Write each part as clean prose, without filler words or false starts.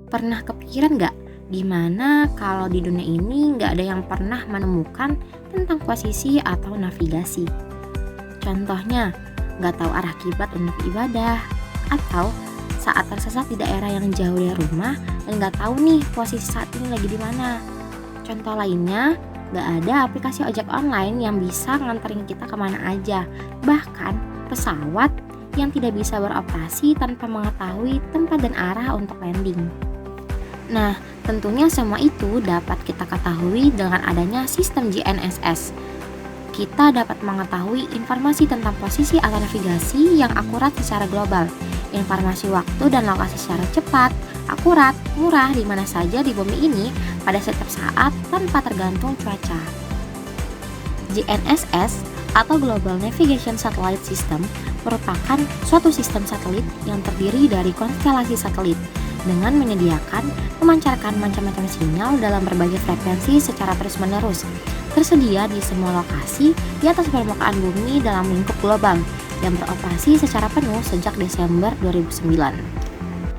Pernah kepikiran nggak, gimana kalau di dunia ini nggak ada yang pernah menemukan tentang posisi atau navigasi? Contohnya, nggak tahu arah kiblat untuk ibadah, atau saat tersesat di daerah yang jauh dari rumah dan nggak tahu nih posisi saat ini lagi di mana. Contoh lainnya, nggak ada aplikasi ojek online yang bisa nganterin kita kemana aja, bahkan pesawat yang tidak bisa beroperasi tanpa mengetahui tempat dan arah untuk landing. Nah, tentunya semua itu dapat kita ketahui dengan adanya sistem GNSS. Kita dapat mengetahui informasi tentang posisi atau navigasi yang akurat secara global, informasi waktu dan lokasi secara cepat, akurat, murah di mana saja di bumi ini pada setiap saat tanpa tergantung cuaca. GNSS atau Global Navigation Satellite System merupakan suatu sistem satelit yang terdiri dari konstelasi satelit dengan menyediakan memancarkan macam-macam sinyal dalam berbagai frekuensi secara terus-menerus, tersedia di semua lokasi di atas permukaan bumi dalam lingkup global yang beroperasi secara penuh sejak Desember 2009.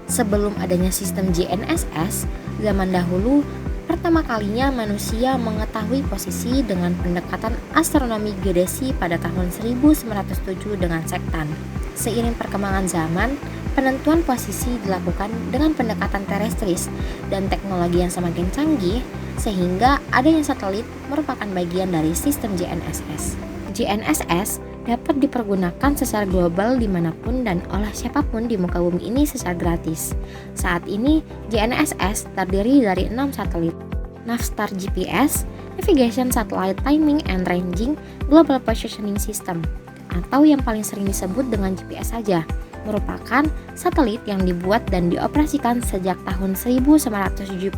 Sebelum adanya sistem GNSS, zaman dahulu pertama kalinya manusia mengetahui posisi dengan pendekatan astronomi geodesi pada tahun 1907 dengan sektan. Seiring perkembangan zaman, penentuan posisi dilakukan dengan pendekatan terestris dan teknologi yang semakin canggih, sehingga adanya satelit merupakan bagian dari sistem GNSS. GNSS dapat dipergunakan secara global dimanapun dan oleh siapapun di muka bumi ini secara gratis. Saat ini, GNSS terdiri dari 6 satelit: Navstar GPS, Navigation Satellite Timing and Ranging Global Positioning System, atau yang paling sering disebut dengan GPS saja, merupakan satelit yang dibuat dan dioperasikan sejak tahun 1970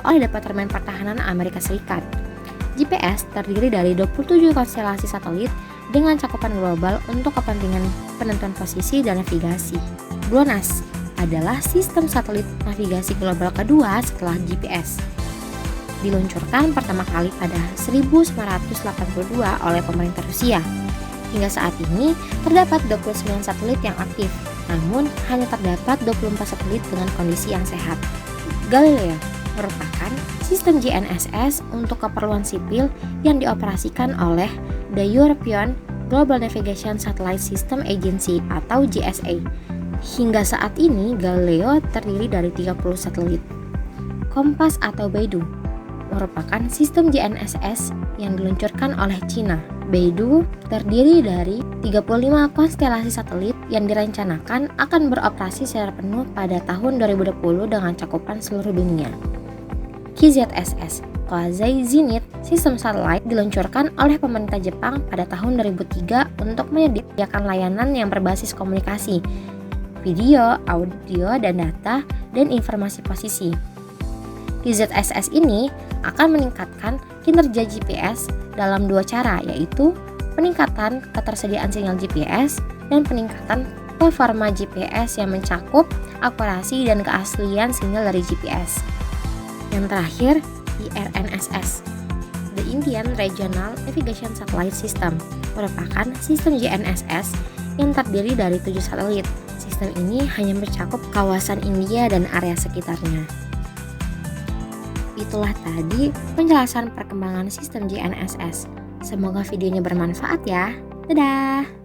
oleh Departemen Pertahanan Amerika Serikat. GPS terdiri dari 27 konstelasi satelit dengan cakupan global untuk kepentingan penentuan posisi dan navigasi. GLONASS adalah sistem satelit navigasi global kedua setelah GPS. Diluncurkan pertama kali pada 1982 oleh pemerintah Rusia. Hingga saat ini terdapat 29 satelit yang aktif, namun hanya terdapat 24 satelit dengan kondisi yang sehat. Galileo merupakan sistem GNSS untuk keperluan sipil yang dioperasikan oleh The European Global Navigation Satellite System Agency atau GSA. Hingga saat ini Galileo terdiri dari 30 satelit. Kompas atau Beidou merupakan sistem GNSS yang diluncurkan oleh Cina. Beidou terdiri dari 35 konstelasi satelit yang direncanakan akan beroperasi secara penuh pada tahun 2020 dengan cakupan seluruh dunia. KZSS, Koizai Zenith Sistem Satellite diluncurkan oleh pemerintah Jepang pada tahun 2003 untuk menyediakan layanan yang berbasis komunikasi, video, audio, dan data, dan informasi posisi. KZSS ini akan meningkatkan kinerja GPS dalam dua cara, yaitu peningkatan ketersediaan sinyal GPS dan peningkatan performa GPS yang mencakup akurasi dan keaslian sinyal dari GPS. Yang terakhir, IRNSS, The Indian Regional Navigation Satellite System, merupakan sistem GNSS yang terdiri dari 7 satelit. Sistem ini hanya mencakup kawasan India dan area sekitarnya. Itulah tadi penjelasan perkembangan sistem GNSS. Semoga videonya bermanfaat ya. Dadah!